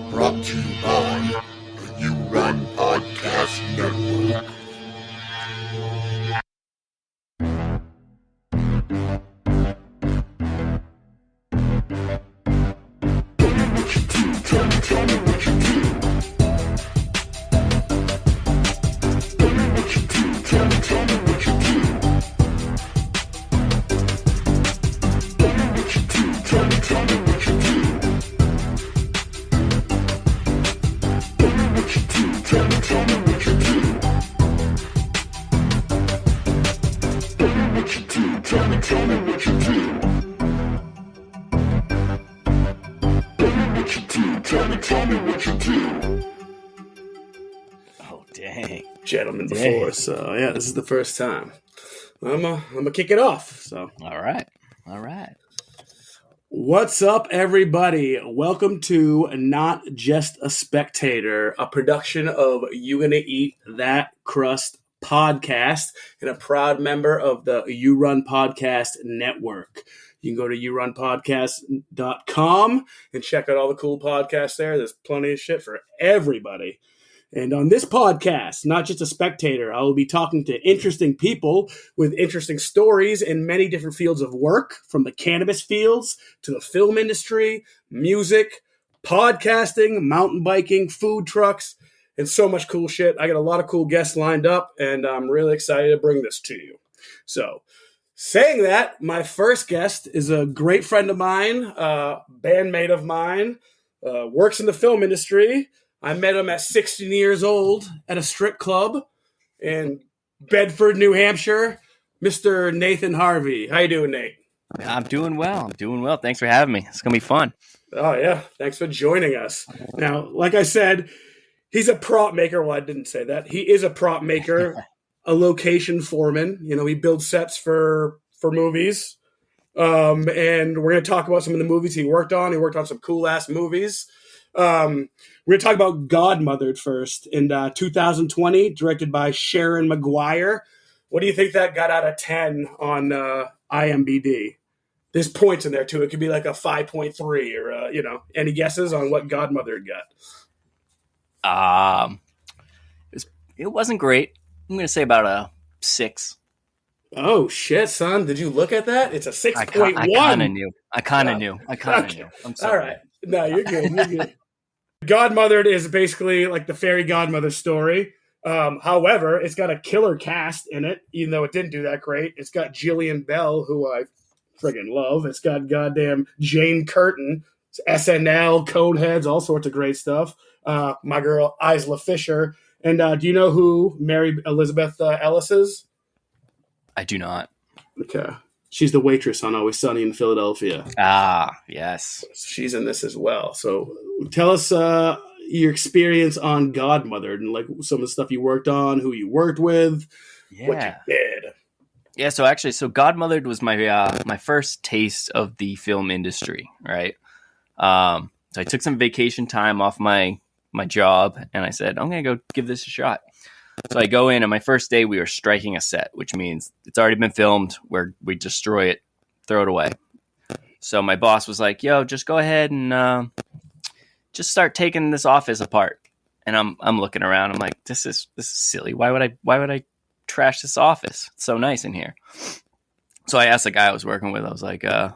Brought to you by the You Run Podcast Network. Tell me what you do. Tell me what you do. Tell me what you do. Tell me what you do. Tell me what you do. Tell me what you do. Tell me what you do. Tell me what you do. Tell me what you do. Tell me what you do. Oh, dang. Gentlemen before, so yeah, this is the first time. I'm gonna kick it off. So, All right. what's up, everybody? Welcome to Not Just a Spectator, a production of You Gonna Eat That Crust podcast, and a proud member of the You Run Podcast Network. You can go to yourunpodcast.com and check out all the cool podcasts there. There's plenty of shit for everybody. And on this podcast, Not Just a Spectator, I will be talking to interesting people with interesting stories in many different fields of work, from the cannabis fields to the film industry, music, podcasting, mountain biking, food trucks, and so much cool shit. I got a lot of cool guests lined up, and I'm really excited to bring this to you. So, saying that, my first guest is a great friend of mine, bandmate of mine, works in the film industry. I met him at 16 years old at a strip club in Bedford, New Hampshire. Mr. Nathan Harvey. How you doing, Nate? I'm doing well. Thanks for having me. It's going to be fun. Oh, yeah. Thanks for joining us. Now, like I said, he's a prop maker. Well, I didn't say that. He is a prop maker, a location foreman. You know, he builds sets for movies. And we're going to talk about some of the movies he worked on. He worked on some cool-ass movies. We're going to talk about Godmothered first in 2020, directed by Sharon Maguire. What do you think that got out of 10 on IMDb? There's points in there, too. It could be like a 5.3 or, any guesses on what Godmothered got? It wasn't great. I'm going to say about a 6. Oh, shit, son. Did you look at that? It's a 6.1. I kind of knew. I kind of knew. I'm sorry. All right. No, you're good. Godmothered is basically like the fairy godmother story. However, it's got a killer cast in it, even though it didn't do that great. It's got Jillian Bell, who I friggin' love. It's got goddamn Jane Curtin, SNL, Coneheads, all sorts of great stuff. My girl, Isla Fisher. And do you know who Mary Elizabeth Ellis is? I do not. Okay. She's the waitress on Always Sunny in Philadelphia. Ah, yes. She's in this as well. So tell us your experience on Godmothered and like some of the stuff you worked on, who you worked with, what you did. Yeah, so Godmothered was my first taste of the film industry, right? So I took some vacation time off my job, and I said, I'm going to go give this a shot. So I go in, and my first day, we were striking a set, which means it's already been filmed, where we destroy it, throw it away. So my boss was like, yo, just go ahead and just start taking this office apart. And I'm looking around. I'm like, this is silly. Why would I trash this office? It's so nice in here. So I asked the guy I was working with. I was like, yo,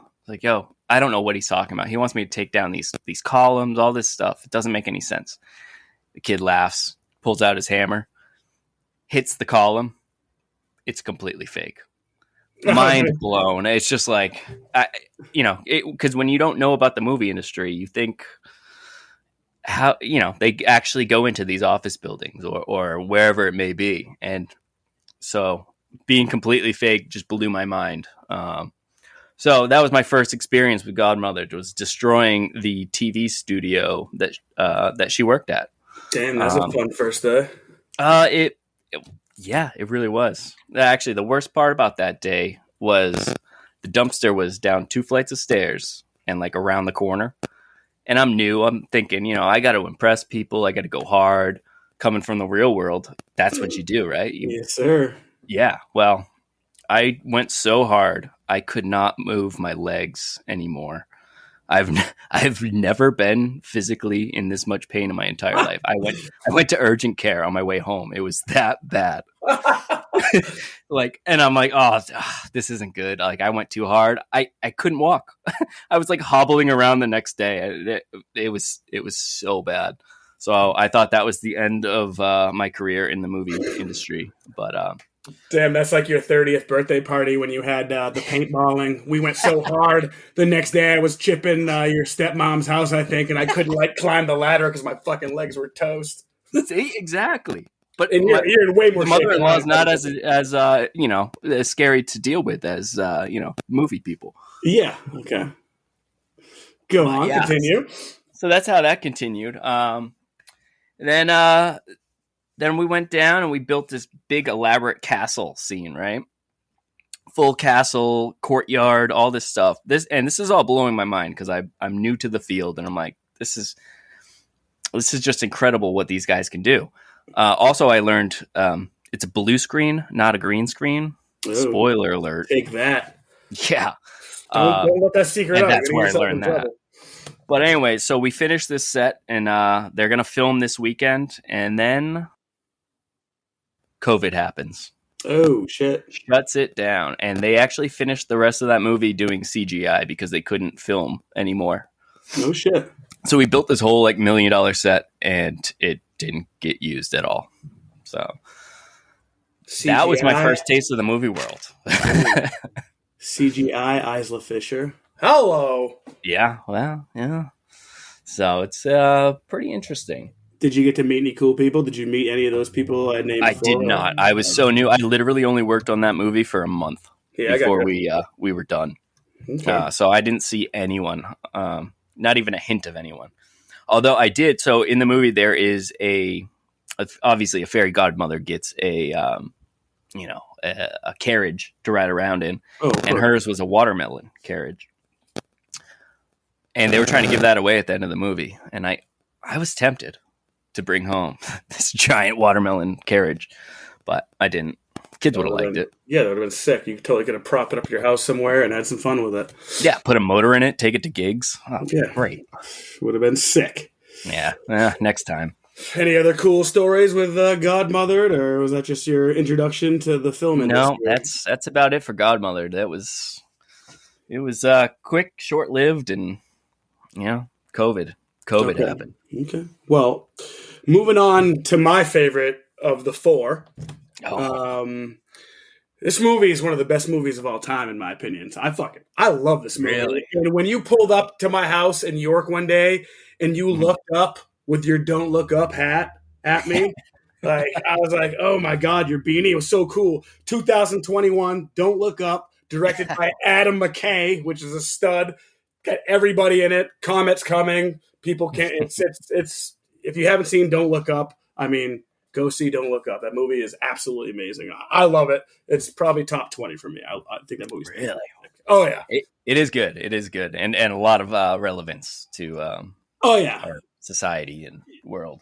I don't know what he's talking about. He wants me to take down these columns, all this stuff. It doesn't make any sense. The kid laughs, pulls out his hammer, hits the column. It's completely fake. Mind blown. It's just like, because when you don't know about the movie industry, you think how, they actually go into these office buildings or wherever it may be. And so being completely fake just blew my mind. So that was my first experience with Godmothered, was destroying the TV studio that she worked at. Damn, that was a fun first day. It really was. Actually, the worst part about that day was the dumpster was down 2 flights of stairs and like around the corner. And I'm new. I'm thinking, I got to impress people. I got to go hard. Coming from the real world, that's what you do, right? Yes, sir. Yeah. Well, I went so hard, I could not move my legs anymore. I've never been physically in this much pain in my entire life. I went to urgent care on my way home. It was that bad. Like, and I'm like, oh, this isn't good. Like, I went too hard. I couldn't walk. I was like hobbling around the next day. It was so bad. So I thought that was the end of my career in the movie industry. But damn, that's like your 30th birthday party when you had the paintballing. We went so hard. The next day I was chipping your stepmom's house, I think, and I couldn't like climb the ladder because my fucking legs were toast. See, exactly. But and you're in way more shape. Mother-in-law is not as you know, as scary to deal with as you know, movie people. Yeah. Okay. Go on. Yeah. Continue. So that's how that continued. Then we went down and we built this big elaborate castle scene, right? Full castle, courtyard, all this stuff. This is all blowing my mind because I'm new to the field and I'm like, this is just incredible what these guys can do. Also, I learned it's a blue screen, not a green screen. Ooh, spoiler alert. Take that. Yeah. Don't let that secret out. That's where I learned that. But anyway, so we finished this set and they're going to film this weekend and then COVID happens. Oh, shit. Shuts it down. And they actually finished the rest of that movie doing CGI because they couldn't film anymore. Oh, shit. So we built this whole like $1 million set and it didn't get used at all. So CGI. That was my first taste of the movie world. CGI Isla Fisher. Hello. Yeah, well, yeah. So it's pretty interesting. Did you get to meet any cool people? Did you meet any of those people I named? I did not. I was so new. I literally only worked on that movie for a month before we were done. Okay. So I didn't see anyone, not even a hint of anyone. Although I did. So in the movie, there is obviously a fairy godmother gets a carriage to ride around in, and hers was a watermelon carriage. And they were trying to give that away at the end of the movie, and I was tempted to bring home this giant watermelon carriage, but I didn't. Kids would have liked it. Yeah, that would have been sick. You totally could have propped it up at your house somewhere and had some fun with it. Yeah, put a motor in it, take it to gigs. Oh, yeah, great. Would have been sick. Yeah, next time. Any other cool stories with Godmothered, or was that just your introduction to the film industry? No, that's about it for Godmothered. It was quick, short-lived, and COVID happened. Okay. Well, moving on to my favorite of the four. This movie is one of the best movies of all time, in my opinion. So I love this movie. Really? And when you pulled up to my house in York one day and you looked up with your "Don't Look Up" hat at me, like I was like, "Oh my God, your beanie!" It was so cool. 2021, "Don't Look Up," directed by Adam McKay, which is a stud. Got everybody in it. Comets coming. People can't. It's. If you haven't seen "Don't Look Up," I mean, go see "Don't Look Up." That movie is absolutely amazing. I love it. It's probably top 20 for me. I think that movie's really. Oh yeah, it is good. It is good, and a lot of relevance to. Our society and world.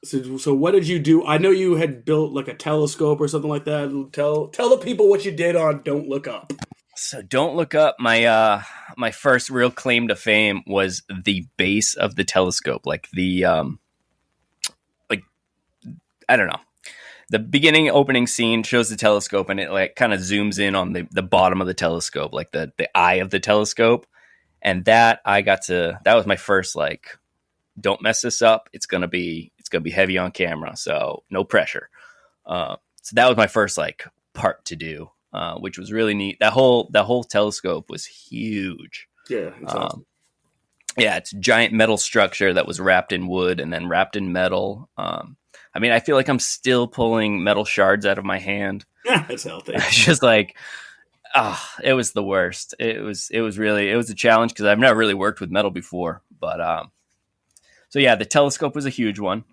So what did you do? I know you had built like a telescope or something like that. Tell the people what you did on "Don't Look Up." So "Don't Look Up," my first real claim to fame was the base of the telescope, like the I don't know. The beginning opening scene shows the telescope and it like kind of zooms in on the bottom of the telescope, like the eye of the telescope. And that was my first like, don't mess this up. It's gonna be heavy on camera, so no pressure. So that was my first like part to do, which was really neat. That whole telescope was huge. Yeah, it's awesome. Yeah, it's a giant metal structure that was wrapped in wood and then wrapped in metal. I mean, I feel like I'm still pulling metal shards out of my hand. Yeah, it's healthy. It's just like, it was the worst. It was a challenge because I've never really worked with metal before, but. So yeah, the telescope was a huge one.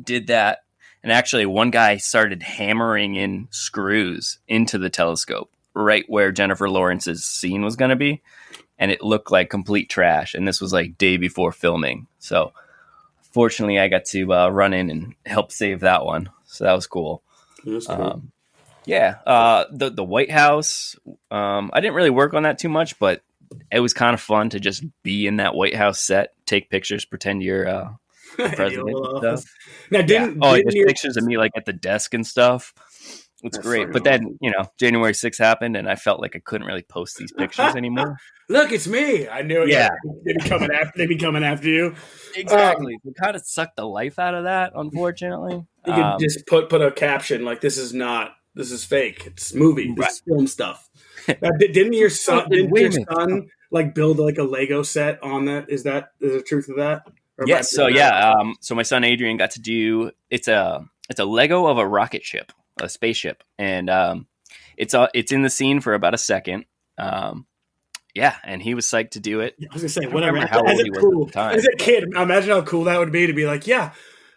Did that. And actually one guy started hammering in screws into the telescope right where Jennifer Lawrence's scene was going to be. And it looked like complete trash. And this was like day before filming. So fortunately I got to run in and help save that one. So that was cool. That's cool. The White House, I didn't really work on that too much, but it was kind of fun to just be in that White House set, take pictures, pretend you're the president and stuff. Now, There's pictures of me like at the desk and stuff. It's great. But then, January 6th happened and I felt like I couldn't really post these pictures anymore. Look, it's me. I knew it. Yeah. They'd be coming after you. Exactly. We kind of sucked the life out of that, unfortunately. You could just put a caption like, this is fake. It's movie. This is film stuff. Didn't your son like build like a Lego set on that? Is there truth to that? Yes. So my son Adrian got to do it's a Lego of a rocket ship, a spaceship, and it's in the scene for about a second. And he was psyched to do it. I was gonna say, whatever. How old he was at the time. As a kid, imagine how cool that would be to be like, yeah,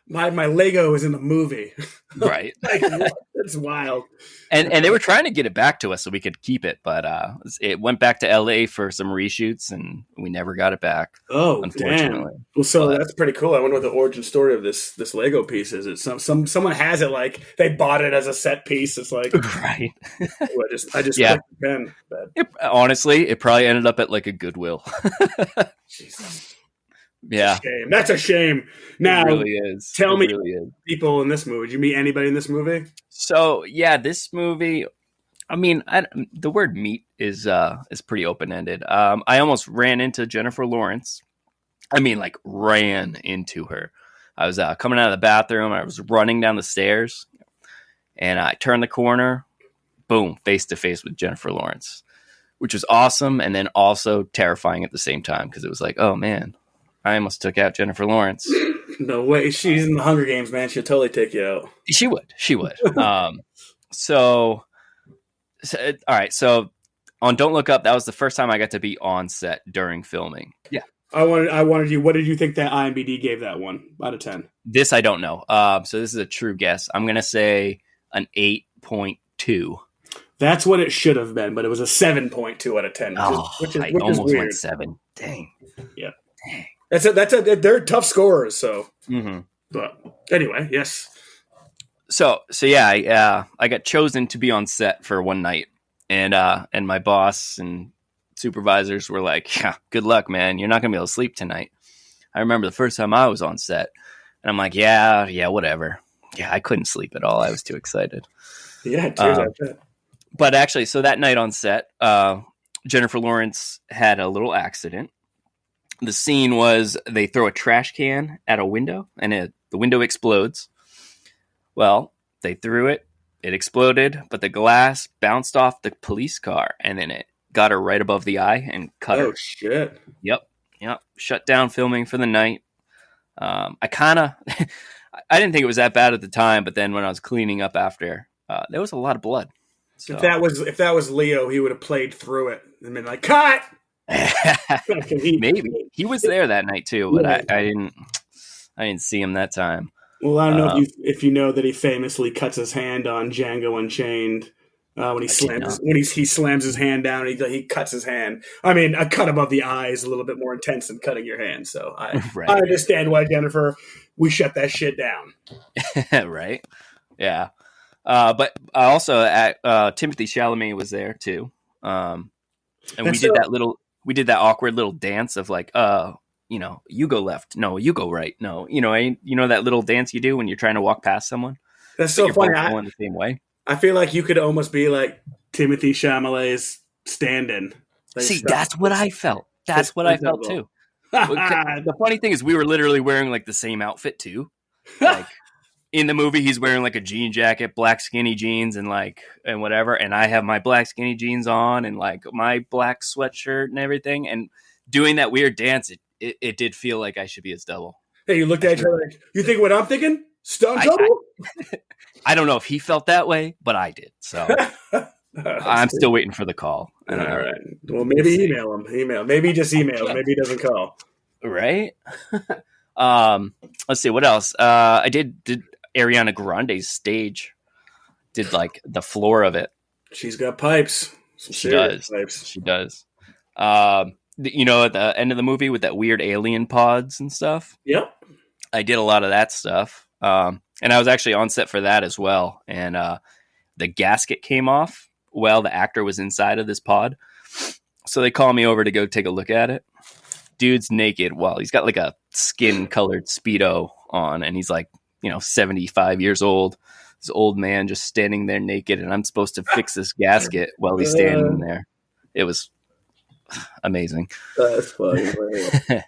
my Lego is in the movie. Right. That's wild. And they were trying to get it back to us so we could keep it, but it went back to LA for some reshoots and we never got it back. Oh, unfortunately. Damn. Well, that's pretty cool. I wonder what the origin story of this Lego piece is. It's someone has it like they bought it as a set piece. It's like right. I just clicked the pen. Honestly, it probably ended up at like a Goodwill. Jesus. Yeah, that's a shame. Now, it really is. Tell me, people in this movie. Did you meet anybody in this movie? So yeah, this movie. I mean, the word meet is pretty open ended. I almost ran into Jennifer Lawrence. I mean, like ran into her. I was coming out of the bathroom. I was running down the stairs, and I turned the corner. Boom, face to face with Jennifer Lawrence, which was awesome, and then also terrifying at the same time because it was like, oh man. I almost took out Jennifer Lawrence. No way. She's in the Hunger Games, man. She'll totally take you out. She would. So all right. So on Don't Look Up, that was the first time I got to be on set during filming. Yeah. I wanted you. What did you think that IMDb gave that one out of 10? This I don't know. So this is a true guess. I'm going to say an 8.2. That's what it should have been, but it was a 7.2 out of 10. Which is almost weird. went 7. Dang. Yeah. Dang. They're tough scorers. So, But anyway, yes. So yeah, I got chosen to be on set for one night, and my boss and supervisors were like, "Yeah, good luck, man. You're not gonna be able to sleep tonight." I remember the first time I was on set, and I'm like, "Yeah, whatever." Yeah, I couldn't sleep at all. I was too excited. Yeah, tears like that. But actually, so that night on set, Jennifer Lawrence had a little accident. The scene was they throw a trash can at a window and the window explodes. Well, they threw it, it exploded, but the glass bounced off the police car and then it got her right above the eye and cut her. Oh, shit. Yep. Shut down filming for the night. I didn't think it was that bad at the time, but then when I was cleaning up after, there was a lot of blood. So. If that was Leo, he would have played through it and been like, cut! Maybe he was there that night too, but I didn't see him that time. Well, I don't know if you know that he famously cuts his hand on Django Unchained when he slams his hand down. He cuts his hand. I mean, a cut above the eye is a little bit more intense than cutting your hand. So I understand why Jennifer. We shut that shit down. Right? Yeah. But also Timothy Chalamet was there too, and we did that awkward little dance of like, you go left, no, you go right, no, that little dance you do when you're trying to walk past someone. That's so funny. Going the same way. I feel like you could almost be like Timothy Chalamet's stand-in. See, that's what I felt. That's what I felt too. The funny thing is, we were literally wearing like the same outfit too. Like in the movie, he's wearing like a jean jacket, black skinny jeans, and whatever. And I have my black skinny jeans on and like my black sweatshirt and everything. And doing that weird dance, it did feel like I should be his double. Hey, you looked at each other like, you think what I'm thinking? Stunt double? I don't know if he felt that way, but I did. So I'm still waiting for the call. All right. Well, maybe email him. Maybe he just emails. Maybe he doesn't call. Right? Let's see. What else? I did Ariana Grande's stage. Did like the floor of it. She's got pipes. She does. She does. At the end of the movie with that weird alien pods and stuff. Yep. I did a lot of that stuff. And I was actually on set for that as well. And the gasket came off while the actor was inside of this pod. So they call me over to go take a look at it. Dude's naked. Well, he's got like a skin colored Speedo on, and he's like, 75 years old. This old man just standing there naked, and I'm supposed to fix this gasket while he's standing there. It was amazing. That's funny. That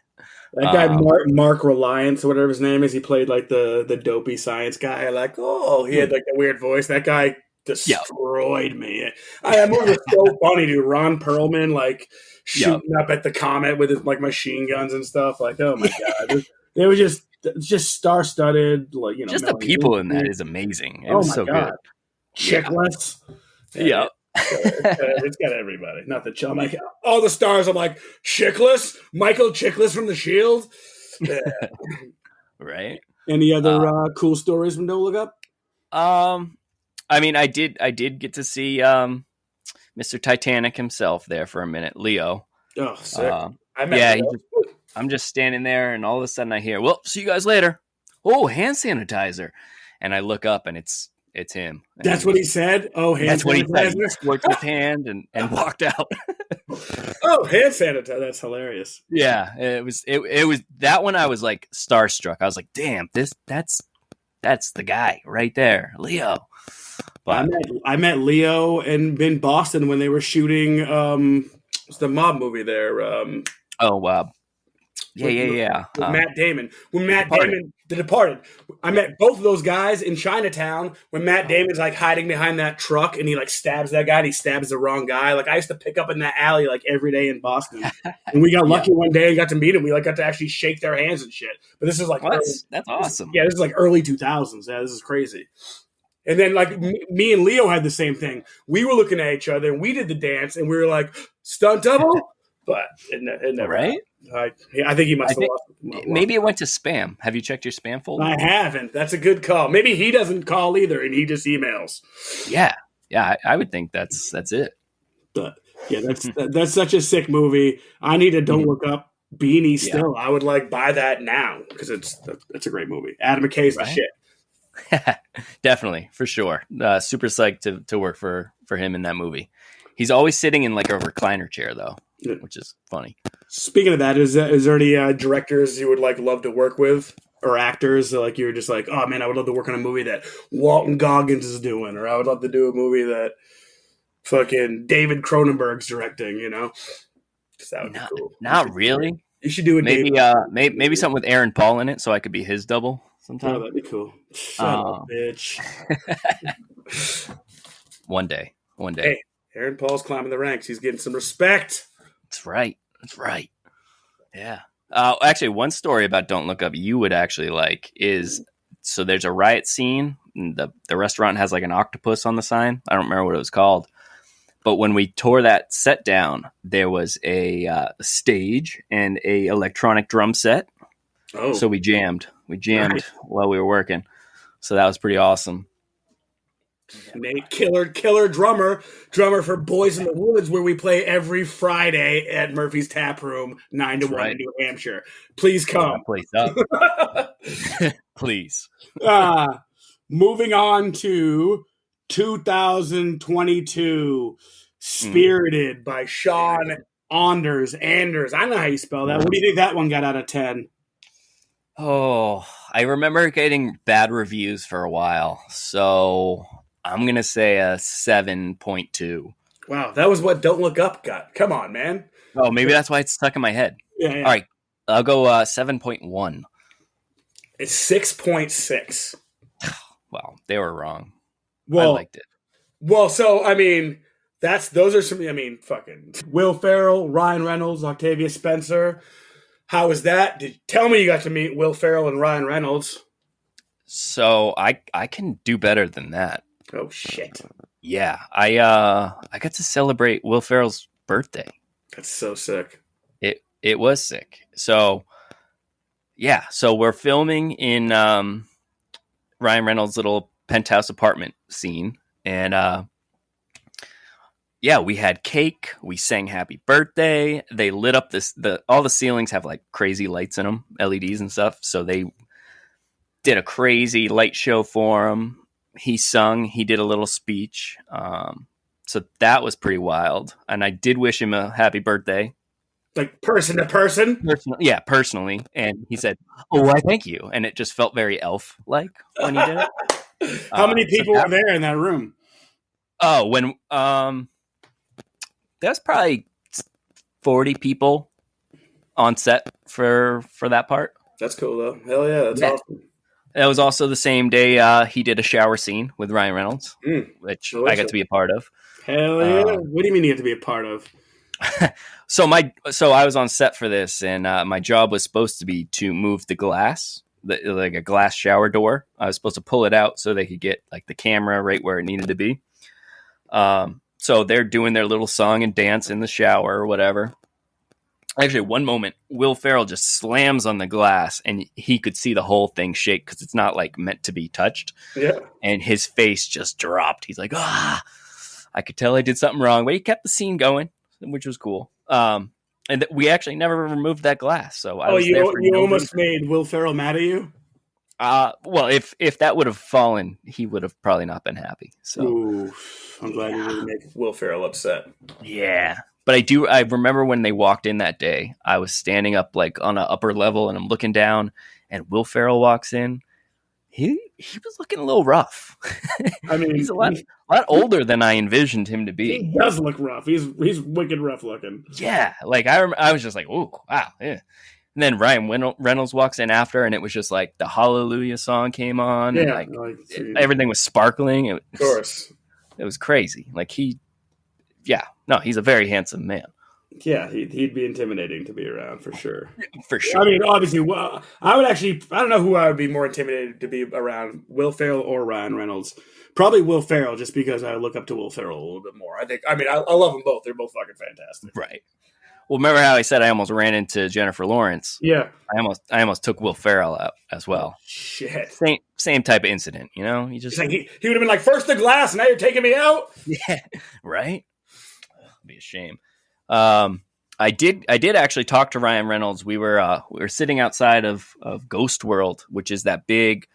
guy, Mark Reliance, or whatever his name is, he played like the dopey science guy. Like, he had like a weird voice. That guy destroyed me. That movie was so funny, dude. Ron Perlman, like, shooting up at the comet with his like machine guns and stuff. Like, oh my god, it was just star-studded. Like, just the people in that is amazing. It was so good. Chickless. Yeah. It's got everybody. Not the I'm like all the stars. I'm like Chickless, Michael Chiklis from The Shield. Yeah. Right. Any other cool stories from Don't Look Up? I mean, I did get to see Mr. Titanic himself there for a minute, Leo. Oh, sick. I'm just standing there, and all of a sudden I hear, "Well, see you guys later." Oh, hand sanitizer, and I look up, and it's him. And that's what he said. Oh, hand that's sanitizer. What he said. He squirted his hand and walked out. Oh, hand sanitizer. That's hilarious. Yeah, it was that one. I was like starstruck. I was like, "Damn, that's the guy right there, Leo." But I met Leo in Boston when they were shooting the mob movie there. Yeah. With Matt Damon. When Matt Damon, The Departed. I met both of those guys in Chinatown when Matt Damon's like hiding behind that truck and he like stabs that guy and he stabs the wrong guy. Like I used to pick up in that alley like every day in Boston. And we got lucky one day and got to meet him. We like got to actually shake their hands and shit. But this is like that's awesome. This is like early 2000s. Yeah, this is crazy. And then, like, me and Leo had the same thing. We were looking at each other, and we did the dance, and we were like, stunt double? But it never right? I think he must have lost. Maybe it went to spam. Have you checked your spam folder? I haven't. That's a good call. Maybe he doesn't call either, and he just emails. Yeah. I would think that's it. But, yeah, that's such a sick movie. I need a Don't Look Up beanie still. I would, like, buy that now, because it's a great movie. Adam McKay's the shit. Definitely, for sure. Super psyched to work for him in that movie. He's always sitting in like a recliner chair though, which is funny. Speaking of that, is there any directors you would like love to work with or actors like you're just like, oh man, I would love to work on a movie that Walton Goggins is doing, or I would love to do a movie that fucking David Cronenberg's directing, that would be cool. Not really. You should do it. Maybe something with Aaron Paul in it, so I could be his double sometime. Oh, that'd be cool. Shut up, bitch. One day. Hey, Aaron Paul's climbing the ranks. He's getting some respect. That's right. Yeah. Actually, one story about Don't Look Up you would actually like is, so there's a riot scene. And the restaurant has like an octopus on the sign. I don't remember what it was called. But when we tore that set down, there was a stage and a electronic drum set. Oh. So we jammed. Nice. While we were working. So that was pretty awesome. Nate, killer drummer for Boys in the Woods, where we play every Friday at Murphy's Tap Room, 9 to 1 in New Hampshire. Please come. Place up. Please. Moving on to 2022, Spirited by Sean Anders. I don't know how you spell that. What do you think that one got out of 10? Oh, I remember getting bad reviews for a while, so I'm going to say a 7.2. Wow, that was what Don't Look Up got. Come on, man. Oh, maybe that's why it's stuck in my head. Yeah. All right, I'll go 7.1. It's 6.6. Wow, they were wrong. Well, I liked it. Well, so, I mean, those are some, fucking Will Ferrell, Ryan Reynolds, Octavia Spencer. How was that? Tell me you got to meet Will Ferrell and Ryan Reynolds. So I can do better than that. Oh shit! Yeah, I got to celebrate Will Ferrell's birthday. That's so sick. It was sick. So yeah, so we're filming in Ryan Reynolds' little penthouse apartment scene, and yeah, we had cake. We sang "Happy Birthday." They lit up all the ceilings have like crazy lights in them, LEDs and stuff. So they did a crazy light show for him. He sung. He did a little speech. So that was pretty wild. And I did wish him a happy birthday. Like person to person? Personally. And he said, "Oh, I thank you." And it just felt very elf-like when he did it. How many people were there in that room? Oh, when there's probably 40 people on set for that part. That's cool though. Hell yeah, that's awesome. It was also the same day he did a shower scene with Ryan Reynolds, which I got to be a part of. Hell yeah! What do you mean you get to be a part of? So I was on set for this, and my job was supposed to be to move the glass, like a glass shower door. I was supposed to pull it out so they could get like the camera right where it needed to be. So they're doing their little song and dance in the shower or whatever. Actually, one moment, Will Ferrell just slams on the glass, and he could see the whole thing shake because it's not like meant to be touched. Yeah, and his face just dropped. He's like, "Ah!" I could tell I did something wrong, but he kept the scene going, which was cool. And we actually never removed that glass. So I was there for you almost made Will Ferrell mad at you? Well, if that would have fallen, he would have probably not been happy. So ooh, I'm glad you didn't make Will Ferrell upset. Yeah. But I remember when they walked in that day, I was standing up like on an upper level and I'm looking down and Will Ferrell walks in. He was looking a little rough. I mean, he's a lot older than I envisioned him to be. He does look rough. He's wicked rough looking. Yeah, like I was just like, "Ooh, wow." Yeah. And then Ryan Reynolds walks in after, and it was just like the Hallelujah song came on. Yeah, and everything was sparkling. Of course, it was crazy. Like he's a very handsome man. Yeah, he'd be intimidating to be around for sure. For sure. I mean, obviously, I don't know who I would be more intimidated to be around, Will Ferrell or Ryan Reynolds. Probably Will Ferrell, just because I look up to Will Ferrell a little bit more. I love them both. They're both fucking fantastic. Right. Well, remember how I said I almost ran into Jennifer Lawrence? Yeah. I almost took Will Ferrell out as well. Shit. Same type of incident, you know? He just like he would have been like, first the glass, now you're taking me out? Yeah. Right? It'd be a shame. I did actually talk to Ryan Reynolds. We were sitting outside of Ghost World, which is that big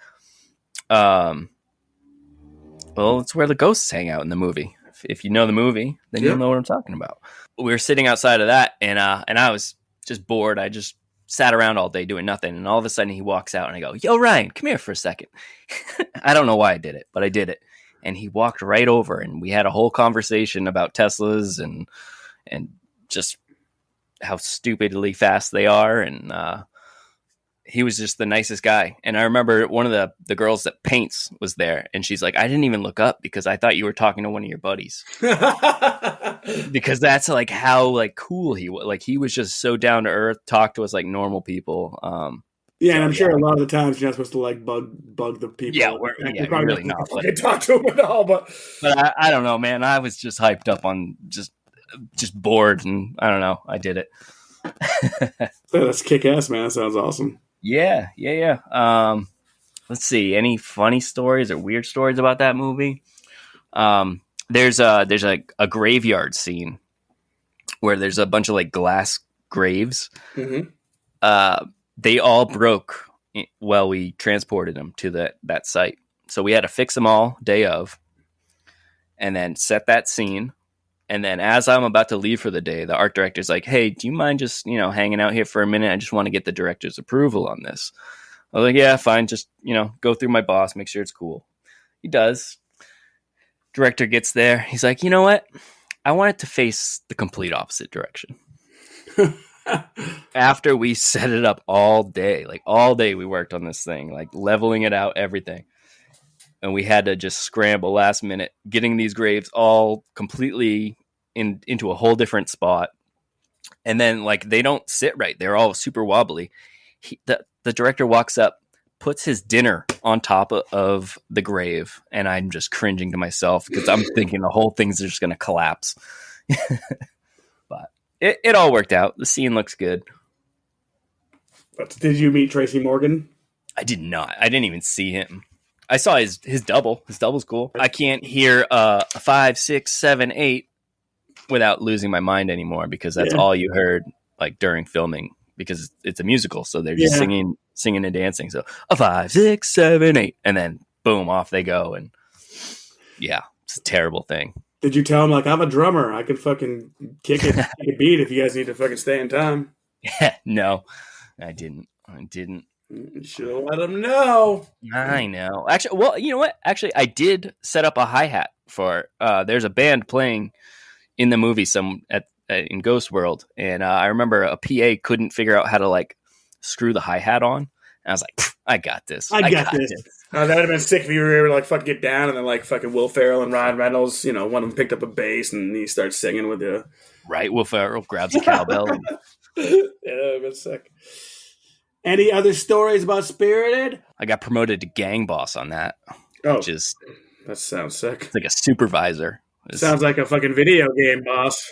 it's where the ghosts hang out in the movie. If you know the movie, then you'll know what I'm talking about. We were sitting outside of that, and I was just bored. I just sat around all day doing nothing, and all of a sudden he walks out, and I go, "Yo, Ryan, come here for a second." I don't know why I did it, but I did it. And he walked right over, and we had a whole conversation about Teslas and just how stupidly fast they are. And he was just the nicest guy. And I remember one of the girls that paints was there, and she's like, "I didn't even look up because I thought you were talking to one of your buddies." Because that's like how like cool he was. Like he was just so down to earth, talk to us like normal people. Yeah, and I'm sure a lot of the times you're not supposed to like bug the people. Yeah, we're really not. I talk to them at all, but I don't know, man. I was just hyped up on just bored, and I don't know. I did it. That's kick ass, man. That sounds awesome. Yeah. Let's see. Any funny stories or weird stories about that movie? There's a graveyard scene where there's a bunch of like glass graves. Mm-hmm. They all broke while we transported them to that site. So we had to fix them all day of, and then set that scene. And then as I'm about to leave for the day, the art director's like, "Hey, do you mind just, hanging out here for a minute? I just want to get the director's approval on this." I was like, "Yeah, fine. Just, go through my boss, make sure it's cool." He does. Director gets there. He's like, "You know what? I want it to face the complete opposite direction." After we set it up all day we worked on this thing, like leveling it out, everything. And we had to just scramble last minute, getting these graves all completely into a whole different spot. And then like they don't sit right. They're all super wobbly. The director walks up, puts his dinner on top of the grave, and I'm just cringing to myself because I'm thinking the whole thing's just going to collapse. But it all worked out. The scene looks good. But did you meet Tracy Morgan? I did not. I didn't even see him. I saw his double. His double's cool. I can't hear 5, 6, 7, 8 without losing my mind anymore because that's all you heard like during filming because it's a musical. So they're just singing and dancing. So 5, 6, 7, 8, and then boom, off they go. And yeah, it's a terrible thing. Did you tell him, like, I'm a drummer. I can fucking kick a beat if you guys need to fucking stay in time? No, I didn't. You should have let him know. I know. Actually, well, you know what? Actually, I did set up a hi-hat for there's a band playing in the movie in Ghost World, and I remember a PA couldn't figure out how to like screw the hi-hat on. And I was like, I got this. I got this. That would have been sick if you were able to like fucking get down and then like fucking Will Ferrell and Ryan Reynolds, you know, one of them picked up a bass and he starts singing with you. Right, Will Ferrell grabs a cowbell. Yeah, that would have been sick. Any other stories about Spirited? I got promoted to gang boss on that. Oh, which is that sounds sick. It's like a supervisor. Sounds like a fucking video game boss.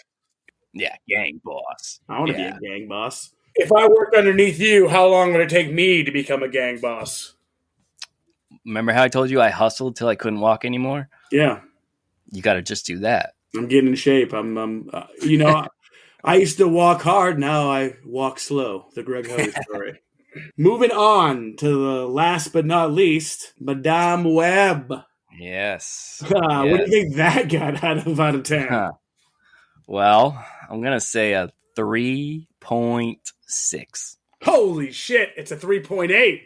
Yeah, gang boss. I want to be a gang boss. If I worked underneath you, how long would it take me to become a gang boss? Remember how I told you I hustled till I couldn't walk anymore? Yeah. You got to just do that. I'm getting in shape. You know, I used to walk hard. Now I walk slow. The Greg Hoey story. Moving on to the last but not least, Madame Web. Yes. What do you think that got out of 10? Well, I'm going to say a 3.6. Holy shit, it's a 3.8.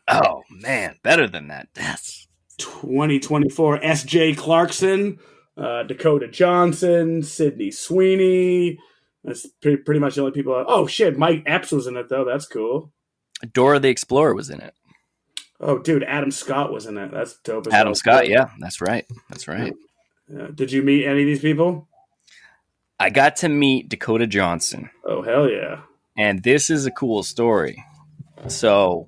Oh, man, better than that. That's 2024 S.J. Clarkson, Dakota Johnson, Sydney Sweeney. That's pretty much the only people. Oh, shit, Mike Epps was in it, though. That's cool. Dora the Explorer was in it. Oh, dude, Adam Scott was in it. That's dope. Adam Scott, yeah, that's right. That's right. Did you meet any of these people? I got to meet Dakota Johnson. Oh, hell yeah. And this is a cool story. So,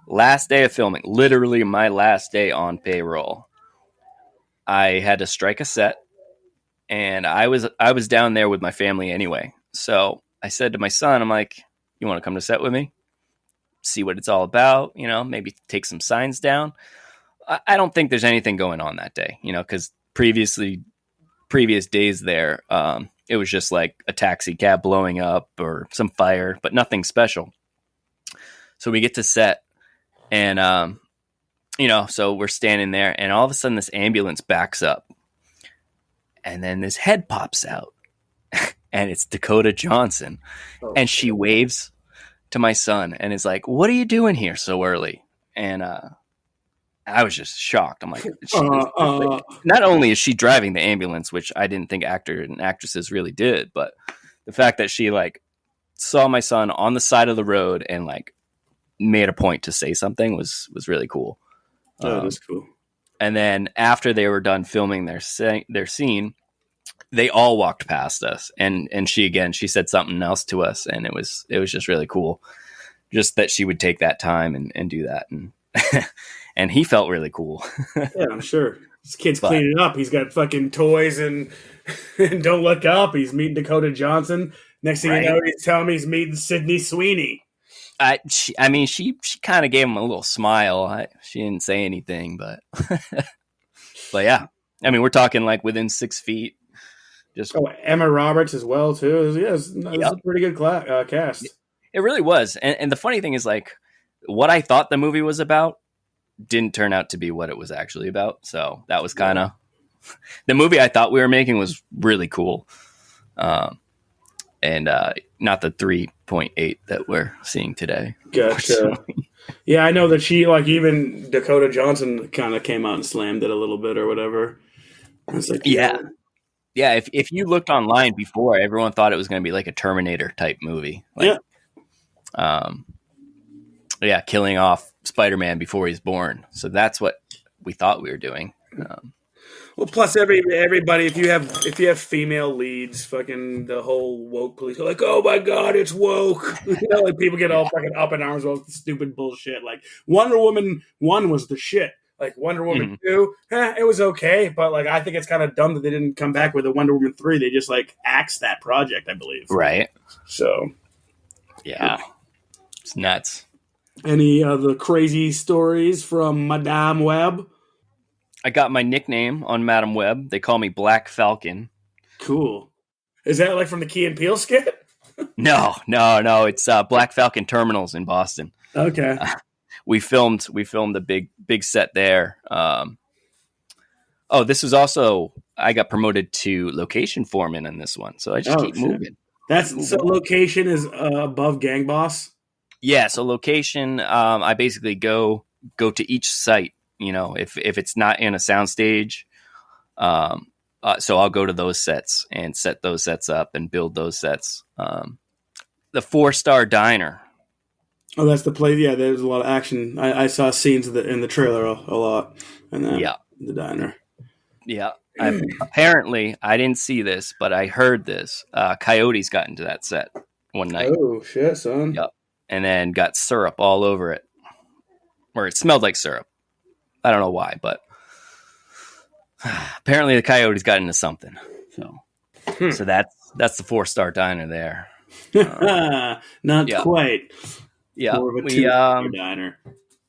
last day of filming, literally my last day on payroll, I had to strike a set, and I was down there with my family anyway. So I said to my son, I'm like, you want to come to set with me? See what it's all about, you know, maybe take some signs down. I don't think there's anything going on that day, you know, because previous days there, it was just like a taxi cab blowing up or some fire, but nothing special. So we get to set, and, you know, so we're standing there, and all of a sudden this ambulance backs up, and then this head pops out, and it's Dakota Johnson, and she waves to my son and is like, "What are you doing here so early?" And I was just shocked. I'm like, not only is she driving the ambulance, which I didn't think actors and actresses really did, but the fact that she like saw my son on the side of the road and like made a point to say something was really cool. That is cool. And then after they were done filming their scene, they all walked past us, and she said something else to us, and it was just really cool, just that she would take that time and do that, and and he felt really cool. Yeah, I'm sure. This kid's cleaning up. He's got fucking toys and don't look up. He's meeting Dakota Johnson. Next thing you know, he's telling me he's meeting Sydney Sweeney. She kind of gave him a little smile. She didn't say anything, but but yeah, I mean, we're talking like within 6 feet. Just Emma Roberts as well too. Yeah, it's a pretty good cast. It really was, and the funny thing is, like, what I thought the movie was about didn't turn out to be what it was actually about. So that was kind of the movie I thought we were making was really cool, and not the 3.8 that we're seeing today. Gotcha. Yeah, I know that she, like, even Dakota Johnson kind of came out and slammed it a little bit or whatever. I was like, yeah. If you looked online before, everyone thought it was going to be like a Terminator type movie. Like, killing off Spider-Man before he's born. So that's what we thought we were doing. Well, plus everybody, if you have female leads, fucking the whole woke police are like, oh my god, it's woke. You know, like people get all fucking up in arms about stupid bullshit. Like Wonder Woman 1 was the shit. Like Wonder Woman 2, it was okay, but like I think it's kind of dumb that they didn't come back with a Wonder Woman 3. They just like axed that project, I believe. Right. So, yeah, it's nuts. Any other crazy stories from Madame Web? I got my nickname on Madame Web. They call me Black Falcon. Cool. Is that like from the Key and Peele skit? No. It's Black Falcon Terminals in Boston. Okay. We filmed a big set there. This was also I got promoted to location foreman in this one, so I just keep moving. So location is above gang boss. Yeah, so location, I basically go to each site. You know, if it's not in a soundstage, so I'll go to those sets and set those sets up and build those sets. The 4-star diner. Oh, that's the place. Yeah, there's a lot of action. I saw scenes in the trailer a lot, and then the diner. Yeah, apparently I didn't see this, but I heard this. Coyotes got into that set one night. Oh shit, son! Yep, and then got syrup all over it, or it smelled like syrup. I don't know why, but apparently the Coyotes got into something. So that's the 4-star diner there. Not quite. Yeah, more of a 2-star diner.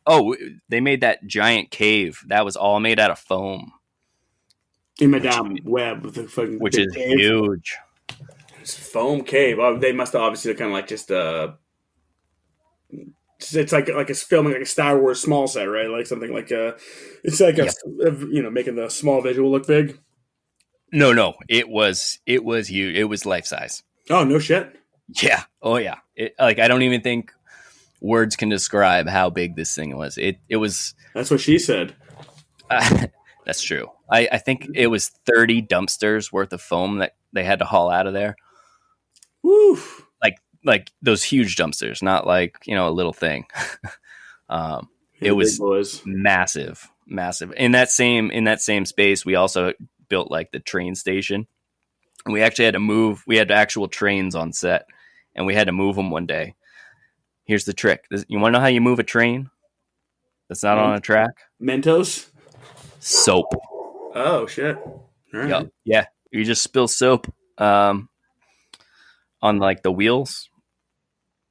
Oh, they made that giant cave. That was all made out of foam. In Madame Web with the fucking which is cave. Huge. It's foam cave. Oh, they must have obviously kind of like just it's like a filming like a Star Wars small set, right? Like something like it's like making the small visual look big. No, it was huge. It was life size. Oh no shit. Yeah. Oh yeah. I don't even think words can describe how big this thing was. It was. That's what she said. That's true. I think it was 30 dumpsters worth of foam that they had to haul out of there. Woo! Like those huge dumpsters, not like, a little thing. It was massive. In that same space, we also built like the train station. We actually had to move. We had actual trains on set, and we had to move them one day. Here's the trick. You want to know how you move a train that's not on a track? Mentos? Soap. Oh, shit. All right. Yep. Yeah. You just spill soap on like the wheels,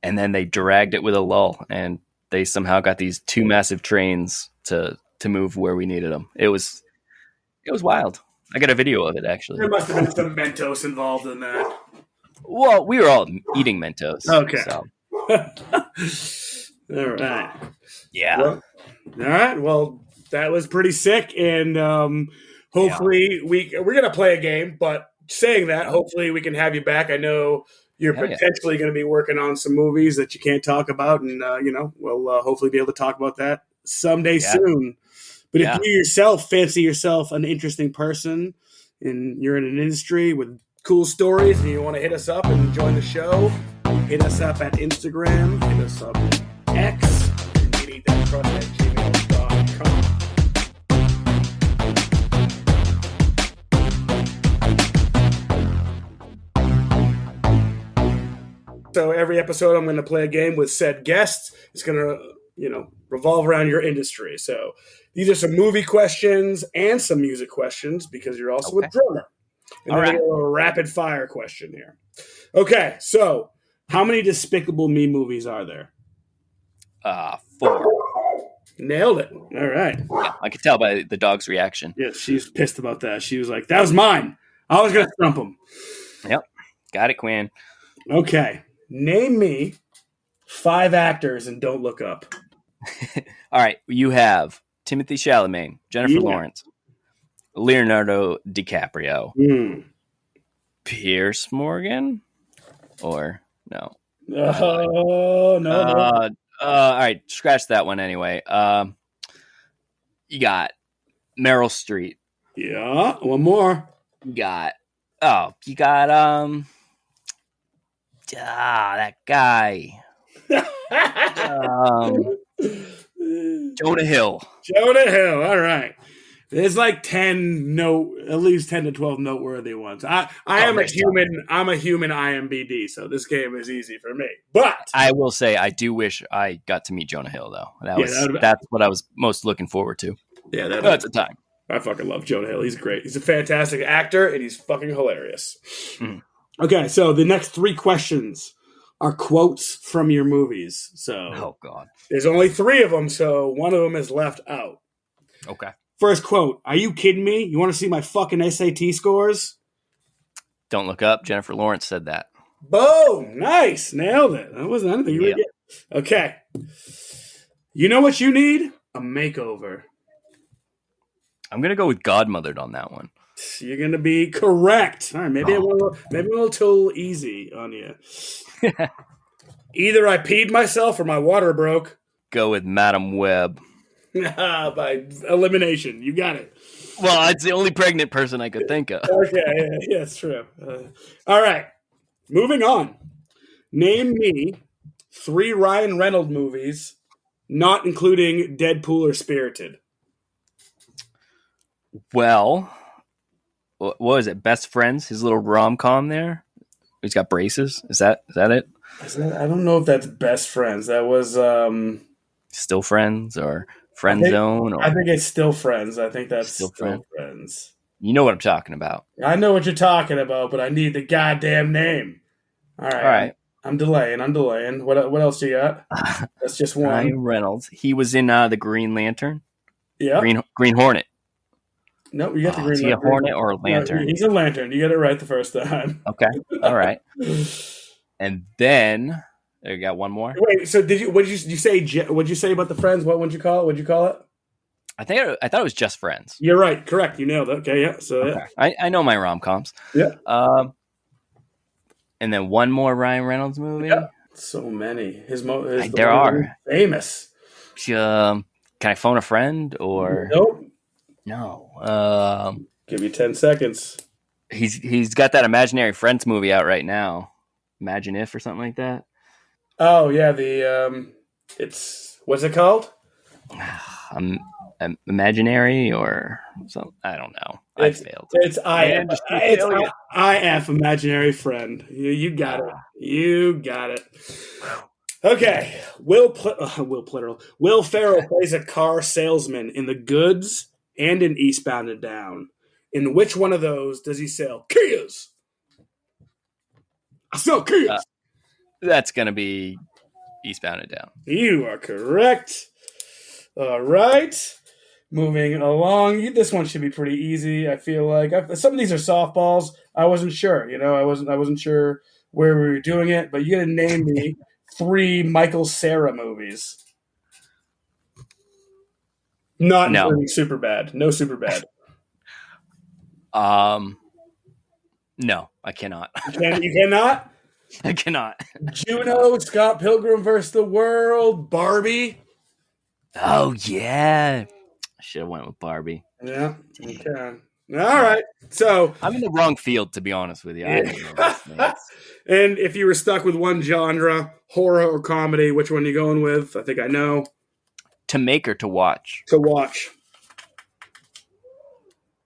and then they dragged it with a lull, and they somehow got these 2 massive trains to move where we needed them. It was wild. I got a video of it, actually. There must have been some Mentos involved in that. Well, we were all eating Mentos. Okay. So. All right. Yeah. Well, all right. Well, that was pretty sick, and hopefully we're gonna play a game. But saying that, hopefully we can have you back. I know you're potentially going to be working on some movies that you can't talk about, and we'll hopefully be able to talk about that someday soon. But if you yourself fancy yourself an interesting person and you're in an industry with cool stories and you want to hit us up and join the show, hit us up at Instagram, hit us up at X, and crust@gmail.com. So every episode I'm going to play a game with said guests. It's going to, revolve around your industry. So these are some movie questions and some music questions because you're also a drummer. And then we got a rapid fire question here. Okay, so how many Despicable Me movies are there? 4. Nailed it. All right. Yeah, I could tell by the dog's reaction. Yeah, she's pissed about that. She was like, that was mine. I was going to stump him. Yep. Got it, Quinn. Okay. Name me 5 actors and Don't Look Up. All right. You have Timothée Chalamet, Jennifer Lawrence, Leonardo DiCaprio, Pierce Morgan, or no? Oh, no. All right. Scratch that one anyway. You got Meryl Streep. Yeah. One more. You got that guy. Jonah Hill. All right. There's like at least 10 to 12 noteworthy ones. I'm a human IMBD, so this game is easy for me. But I will say I do wish I got to meet Jonah Hill though. That's what I was most looking forward to. Yeah, that's the time. I fucking love Jonah Hill. He's great. He's a fantastic actor and he's fucking hilarious. Mm. Okay, so the next 3 questions are quotes from your movies. So, oh god, there's only 3 of them, so one of them is left out. Okay. First quote: "Are you kidding me? You want to see my fucking SAT scores?" Don't Look Up. Jennifer Lawrence said that. Boom! Nice, nailed it. That wasn't anything you would get. Okay. You know what you need? A makeover. I'm gonna go with Godmothered on that one. You're gonna be correct. All right, maybe I'm a little too easy on you. Either I peed myself or my water broke. Go with Madam Web. By elimination. You got it. Well, it's the only pregnant person I could think of. Okay, yeah, it's true. All right, moving on. Name me 3 Ryan Reynolds movies, not including Deadpool or Spirited. Well, what was it? Best Friends, his little rom-com there. He's got braces. Is that it? I don't know if that's Best Friends. That was Still Friends or Friend Zone? Or I think it's Still Friends. I think that's Still Friends. You know what I'm talking about. I know what you're talking about, but I need the goddamn name. All right. I'm delaying. What else you got? That's just one. Ryan Reynolds. He was in the Green Lantern. Yeah. Green Hornet. No, you got the Green Lantern. Is he a Hornet or a Lantern? No, he's a Lantern. You got it right the first time. Okay. All right. And then you got one more. Wait. So what did you say? What'd you say about the Friends? What would you call it? What'd you call it? I thought it was just Friends. You're right. Correct. You nailed it. Okay. Yeah. So okay. I know my rom-coms. Yeah. And then one more Ryan Reynolds movie. Yeah. So many. There are famous. Can I phone a friend or nope? No. Give you 10 seconds. He's got that Imaginary Friends movie out right now. Imagine If or something like that. Oh yeah, it's what's it called? Imaginary or something. I don't know. I failed. It's IF Imaginary Friend. You got it. You got it. Okay. Will Ferrell plays a car salesman in The Goods and in Eastbound and Down. In which one of those does he sell Kias? I sell Kias. That's gonna be Eastbound and Down. You are correct. All right. Moving along. This one should be pretty easy. I feel like some of these are softballs. I wasn't sure. I wasn't sure where we were doing it, but you got to name me 3 Michael Cera movies. Not including Superbad. No Superbad. No, I cannot. You cannot? I cannot. Juno, Scott Pilgrim vs. the World, Barbie. Oh yeah. I should have went with Barbie. Yeah. Okay. All right. So I'm in the wrong field, to be honest with you. Yeah. And if you were stuck with one genre, horror or comedy, which one are you going with? I think I know. To make or to watch? To watch.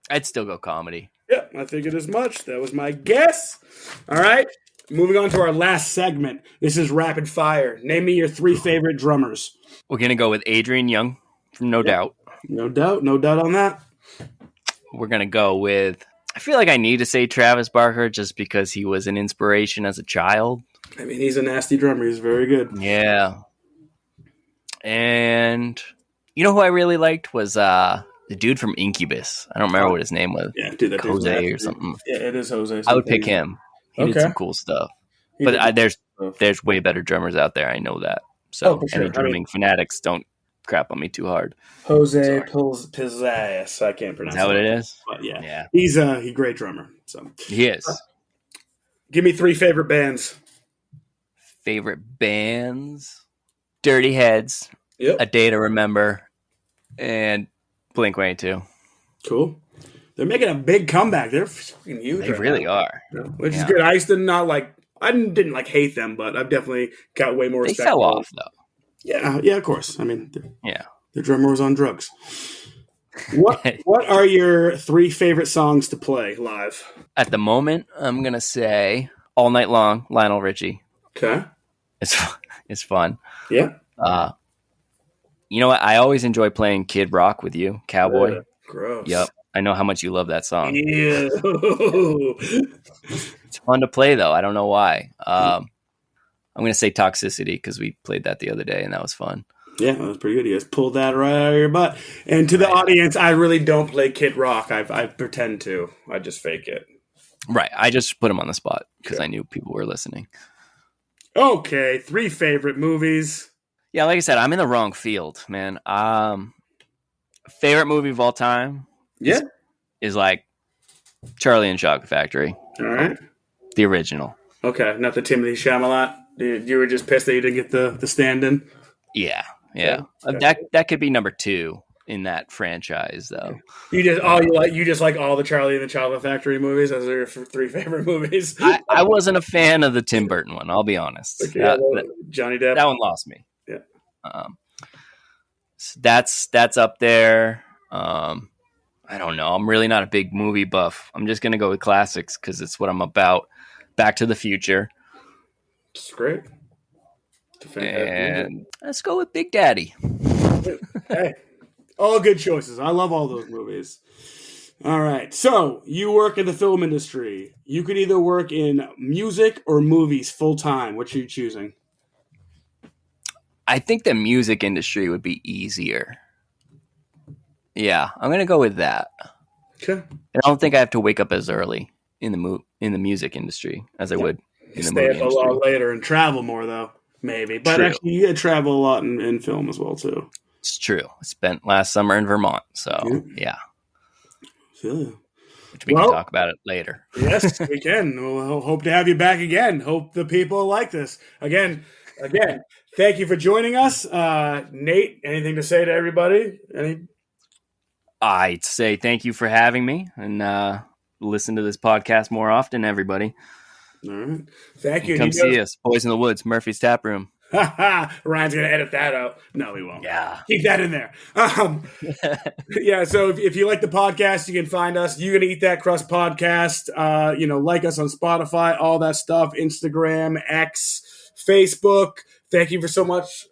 I'd still go comedy. Yeah, I figured as much. That was my guess. All right. Moving on to our last segment. This is rapid fire. Name me your 3 favorite drummers. We're going to go with Adrian Young from No Doubt. No doubt. No doubt on that. We're going to go with, I feel like I need to say Travis Barker just because he was an inspiration as a child. I mean, he's a nasty drummer. He's very good. Yeah. And you know who I really liked was the dude from Incubus. I don't remember what his name was. Yeah, dude, Jose or something. Yeah, it is Jose. I would pick him. He did some cool stuff. But there's way better drummers out there. I know that. So any drumming fanatics don't crap on me too hard. Jose Pizzas. I can't pronounce. Is that what it is? But yeah. He's a great drummer. So he is. Give me 3 favorite bands. Favorite bands: Dirty Heads, A Day to Remember, and Blink-182. Cool. They're making a big comeback. They're fucking huge. They really are. Which is good. I used to not I didn't hate them, but I've definitely got way more respect. They fell off though. Yeah, of course. I mean, the drummer was on drugs. What are your 3 favorite songs to play live? At the moment, I'm gonna say "All Night Long," Lionel Richie. Okay, it's fun. Yeah. You know what? I always enjoy playing Kid Rock with you, Cowboy. Gross. Yep. I know how much you love that song. Ew. It's fun to play though. I don't know why. I'm going to say Toxicity because we played that the other day and that was fun. Yeah, that was pretty good. You guys pulled that right out of your butt. And to the audience, I really don't play Kid Rock. I pretend to. I just fake it. Right. I just put him on the spot because I knew people were listening. Okay. 3 favorite movies. Yeah, like I said, I'm in the wrong field, man. Favorite movie of all time is Charlie and Chocolate Factory. All right. The original. Okay, not the Timothy Chalamet. You were just pissed that you didn't get the stand-in? Yeah. Okay. That could be number 2 in that franchise, though. You just like all the Charlie and the Chocolate Factory movies? Those are your 3 favorite movies? I wasn't a fan of the Tim Burton one, I'll be honest. Okay, Johnny Depp? That one lost me. Yeah. So that's up there. I don't know. I'm really not a big movie buff. I'm just going to go with classics because it's what I'm about. Back to the Future. It's great. And let's go with Big Daddy. Hey, all good choices. I love all those movies. All right. So you work in the film industry. You could either work in music or movies full time. Which are you choosing? I think the music industry would be easier. Yeah, I'm going to go with that. Okay. I don't think I have to wake up as early in the music industry as I would in the movie industry. Stay up a lot later and travel more, though. Maybe. But True. actually, you travel a lot in film as well, too. It's true. I spent last summer in Vermont, so yeah. Which we can talk about it later. Yes, we can. We'll hope to have you back again. Hope the people like this. Again, thank you for joining us. Nate, anything to say to everybody? I'd say thank you for having me and listen to this podcast more often, everybody. All right. Thank you. Come see us, Boys in the Woods, Murphy's Tap Room. Ryan's going to edit that out. No, he won't. Yeah. Keep that in there. Yeah, so if you like the podcast, you can find us. You Gonna Eat That Crust podcast. Like us on Spotify, all that stuff, Instagram, X, Facebook. Thank you so much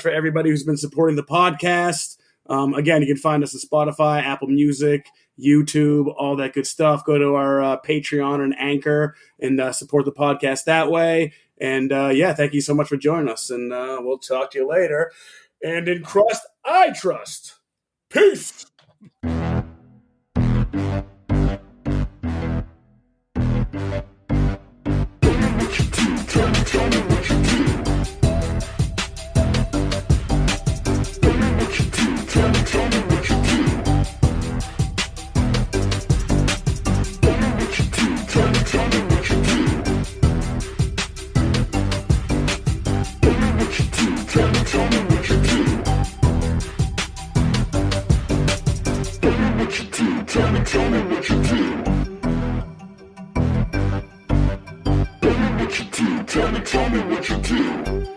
for everybody who's been supporting the podcast. Again, you can find us on Spotify, Apple Music, YouTube, all that good stuff. Go to our Patreon and Anchor and support the podcast that way. And thank you so much for joining us. And we'll talk to you later. And in Crust, I trust. Peace. Tell me what you do. Tell me what you do.